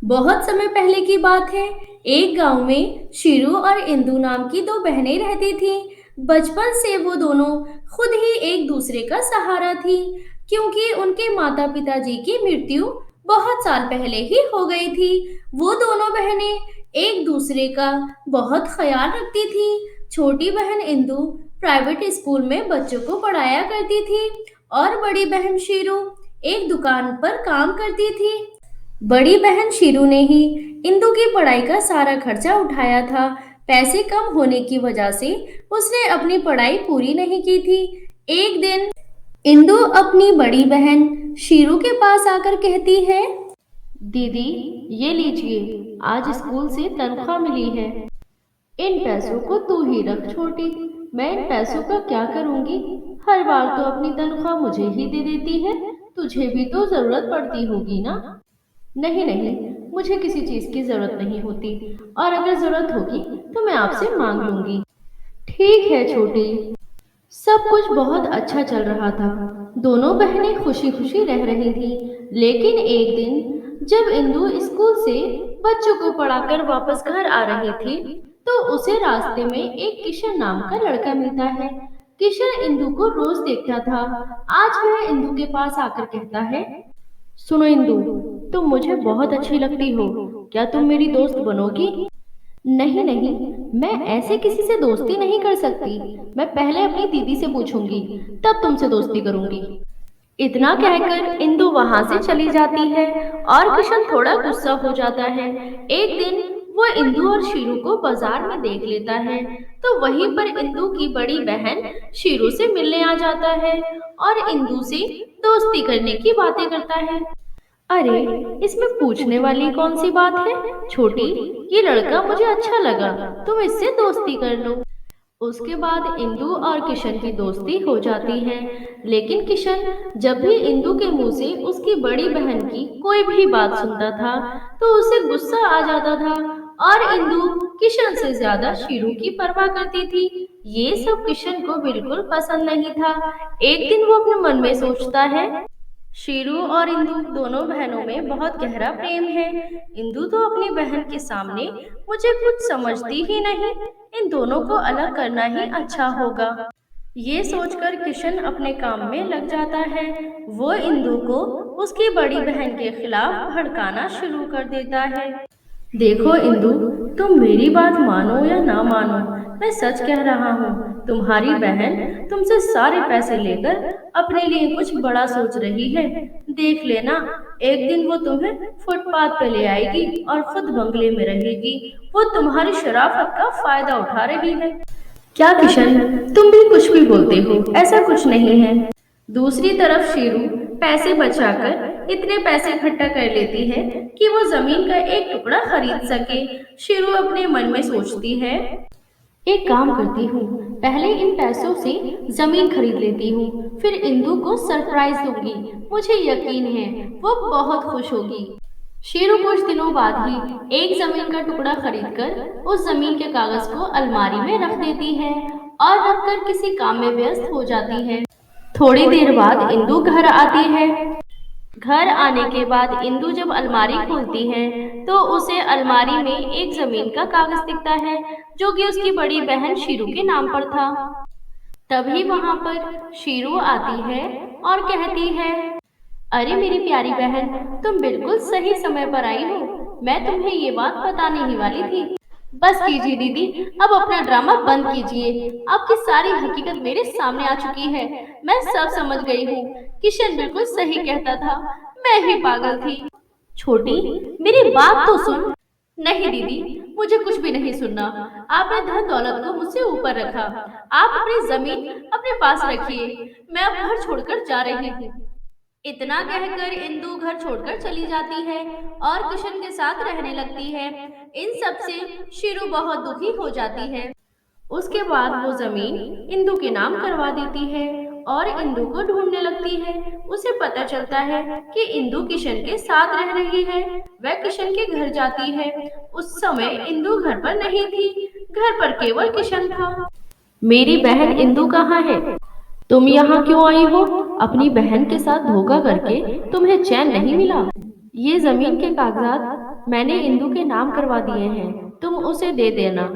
बहुत समय पहले की बात है। एक गांव में शीरू और इंदु नाम की दो बहनें रहती थीं। बचपन से वो दोनों खुद ही एक दूसरे का सहारा थी, क्योंकि उनके माता पिताजी की मृत्यु बहुत साल पहले ही हो गई थी। वो दोनों बहनें एक दूसरे का बहुत ख्याल रखती थी। छोटी बहन इंदु प्राइवेट स्कूल में बच्चों को पढ़ाया करती थी और बड़ी बहन शीरू एक दुकान पर काम करती थी। बड़ी बहन शीरू ने ही इंदु की पढ़ाई का सारा खर्चा उठाया था। पैसे कम होने की वजह से उसने अपनी पढ़ाई पूरी नहीं की थी। एक दिन इंदु अपनी बड़ी बहन शीरू के पास आकर कहती है, दीदी, ये लीजिए, आज स्कूल से तनख्वाह मिली है। इन पैसों को तू ही रख छोटी। मैं इन पैसों का क्या करूंगी? हर बार तो अपनी तनख्वाह मुझे ही दे देती है। तुझे भी तो जरूरत पड़ती होगी ना? नहीं नहीं, मुझे किसी चीज की जरूरत नहीं होती, और अगर जरूरत होगी तो मैं आपसे मांग लूंगी। ठीक है छोटी। सब कुछ बहुत अच्छा चल रहा था। दोनों बहनें खुशी खुशी रह रही थीं। लेकिन एक दिन जब इंदु स्कूल से बच्चों को पढ़ाकर वापस घर आ रही थी, तो उसे रास्ते में एक किशन नाम का लड़का मिलता है। किशन इंदु को रोज देखता था। आज वह इंदु के पास आकर कहता है, सुनो इंदु, तुम मुझे बहुत अच्छी लगती हो। क्या तुम मेरी दोस्त बनोगी? नहीं नहीं, मैं ऐसे किसी से दोस्ती नहीं कर सकती। मैं पहले अपनी दीदी से पूछूंगी, तब तुमसे दोस्ती करूंगी। इतना कहकर इंदु वहां से चली जाती है और किशन थोड़ा गुस्सा हो जाता है। एक दिन वो इंदु और शीरू को बाजार में देख लेता है, तो वहीं पर इंदु की बड़ी बहन शीरू से मिलने आ जाता है और इंदु से दोस्ती करने की बातें करता है। अरे, इसमें पूछने वाली कौन सी बात है? छोटी, ये लड़का मुझे अच्छा लगा, तुम इससे दोस्ती कर लो। उसके बाद इंदु और किशन की दोस्ती हो जाती है। लेकिन किशन जब भी इंदु के मुंह से उसकी बड़ी बहन की कोई भी बात सुनता था, तो उसे गुस्सा आ जाता था और इंदु किशन से ज्यादा शीरू की परवाह करती थी। ये सब किशन को बिल्कुल पसंद नहीं था। एक दिन वो अपने मन में सोचता है, शीरू और इंदु दोनों बहनों में बहुत गहरा प्रेम है। इंदु तो अपनी बहन के सामने मुझे कुछ समझती ही नहीं। इन दोनों को अलग करना ही अच्छा होगा। ये सोचकर किशन अपने काम में लग जाता है। वो इंदु को उसकी बड़ी बहन के खिलाफ भड़काना शुरू कर देता है। देखो इंदु, तुम मेरी बात मानो या ना मानो, मैं सच कह रहा हूँ। तुम्हारी बहन तुमसे सारे पैसे लेकर अपने लिए कुछ बड़ा सोच रही है। देख लेना, एक दिन वो तुम्हें फुटपाथ पे ले आएगी और खुद बंगले में रहेगी। वो तुम्हारी शराफत का फायदा उठा रही है। क्या किशन, तुम भी कुछ भी बोलते हो? ऐसा कुछ नहीं है। दूसरी तरफ शीरू पैसे बचाकर इतने पैसे इकट्ठा कर लेती है कि वो जमीन का एक टुकड़ा खरीद सके। शीरू अपने मन में सोचती है, एक काम करती हूँ, पहले इन पैसों से जमीन खरीद लेती हूँ, फिर इंदु को सरप्राइज दूंगी। मुझे यकीन है वो बहुत खुश होगी। शीरू कुछ दिनों बाद ही एक जमीन का टुकड़ा खरीदकर उस जमीन के कागज को अलमारी में रख देती है और रखकर किसी काम में व्यस्त हो जाती है। थोड़ी देर बाद इंदु घर आती है। घर आने के बाद इंदु जब अलमारी खोलती है, तो उसे अलमारी में एक जमीन का कागज दिखता है, जो कि उसकी बड़ी बहन शीरू के नाम पर था। तभी वहां पर शीरू आती है और कहती है, अरे मेरी प्यारी बहन, तुम बिल्कुल सही समय पर आई हो। मैं तुम्हें ये बात बताने ही वाली थी। बस कीजिए दीदी, अब अपना ड्रामा बंद कीजिए। आपकी सारी हकीकत मेरे सामने आ चुकी है। मैं सब समझ गई हूँ। किशन बिल्कुल सही कहता था, मैं ही पागल थी। छोटी, मेरी बात तो सुन। नहीं दीदी, मुझे कुछ भी नहीं सुनना। आपने धन दौलत को मुझसे ऊपर रखा। आप अपनी जमीन अपने पास रखिए। मैं अब घर छोड़कर जा रही हूँ। इतना कहकर इंदु घर छोड़कर चली जाती है और किशन के साथ रहने लगती है। इन सब से शीरू बहुत दुखी हो जाती है। उसके बाद वो जमीन इंदु के नाम करवा देती है और इंदु को ढूंढने लगती है। उसे पता चलता है कि इंदु किशन के साथ रह रही है। वह किशन के घर जाती है। उस समय इंदु घर पर नहीं थी। घर पर केवल किशन था। मेरी बहन इंदु कहाँ है? तुम यहाँ क्यों आई हो? अपनी बहन के साथ धोखा करके तुम्हें चैन नहीं मिला? ये जमीन के कागजात मैंने इंदु के नाम करवा दिए हैं, तुम उसे दे देना।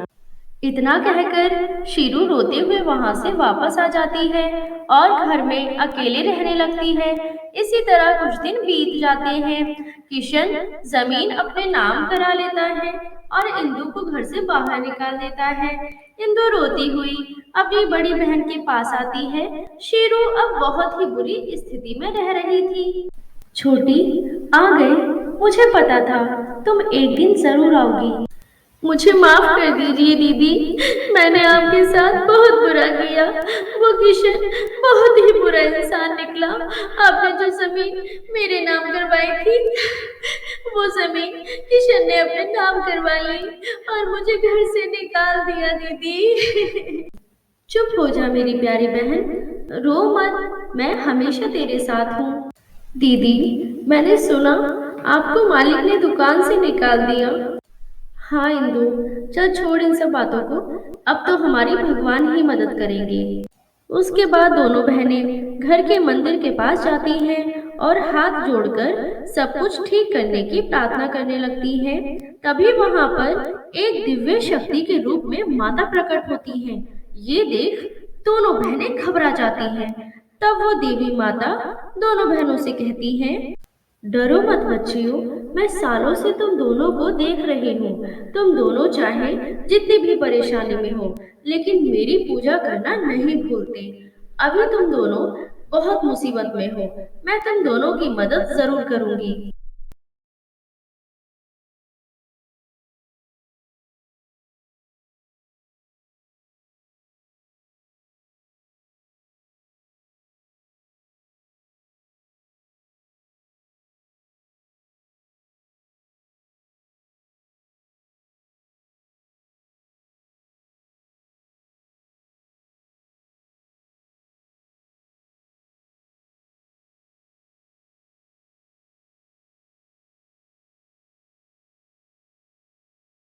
इतना कहकर शीरू रोते हुए वहां से वापस आ जाती है और घर में अकेले रहने लगती है। इसी तरह कुछ दिन बीत जाते हैं। किशन जमीन अपने नाम करा लेता है और इंदु को घर से बाहर निकाल देता है। इंदु रोती हुई अपनी बड़ी बहन के पास आती है। शीरू अब बहुत ही बुरी स्थिति में रह रही थी। छोटी, आ गए। मुझे पता था तुम एक दिन जरूर आओगी। मुझे माफ कर दीजिए दीदी, मैंने आपके साथ बहुत बुरा किया। वो किशन बहुत ही बुरा इंसान निकला। आपने जो जमीन मेरे नाम करवाई थी, वो जमीन किशन ने अपने नाम करवा ली और मुझे घर से निकाल दिया दीदी। चुप हो जा मेरी प्यारी बहन, रो मत, मैं हमेशा तेरे साथ हूँ। दीदी, मैंने सुना आपको मालिक ने दुकान से निकाल दिया। हाँ इंदु, चल छोड़ इन सब बातों को, अब तो हमारी भगवान ही मदद करेंगे। उसके बाद दोनों बहनें घर के मंदिर के पास जाती हैं और हाथ जोड़कर सब कुछ ठीक करने की प्रार्थना करने लगती हैं। तभी वहां पर एक दिव्य शक्ति के रूप में माता प्रकट होती हैं। ये देख दोनों बहनें घबरा जाती हैं। तब वो देवी माता दोनों बहनों से कहती हैं, डरो मत बच्चियों, मैं सालों से तुम दोनों को देख रही हूँ। तुम दोनों चाहे जितनी भी परेशानी में हो, लेकिन मेरी पूजा करना नहीं भूलते। अभी तुम दोनों बहुत मुसीबत में हो, मैं तुम दोनों की मदद जरूर करूंगी।